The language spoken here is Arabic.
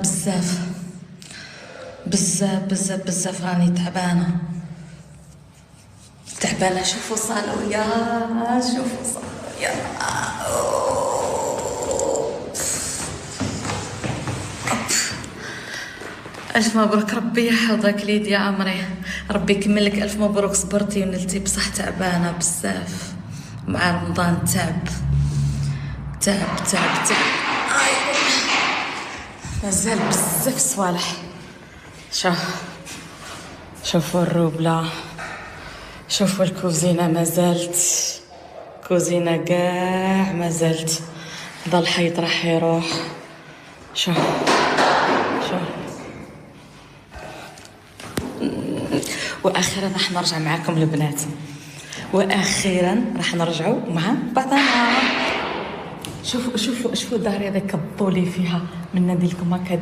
بزاف بزاف بزاف بزاف، راني تعبانه تعبانه. شوفوا صالوا يا شوفوا صالوا يا ألف مبروك، ربي يحفظك ليد يا عمري، ربي يكمل لك. ألف مبروك، صبرتي ونلتي بصح تعبانة بزاف مع رمضان. تعب تعب تعب تعب. مازال بزاف صوالح. شوفوا الروبلة، شوفوا الكوزينة، مازالت كوزينة كاع مازالت. هذا الحيط راح يروح. شوف واخيرا راح نرجع معكم البنات، واخيرا راح نرجعوا مع بعضنا. شوفوا الدار هذا كبطولي فيها من ندير لكم هكا.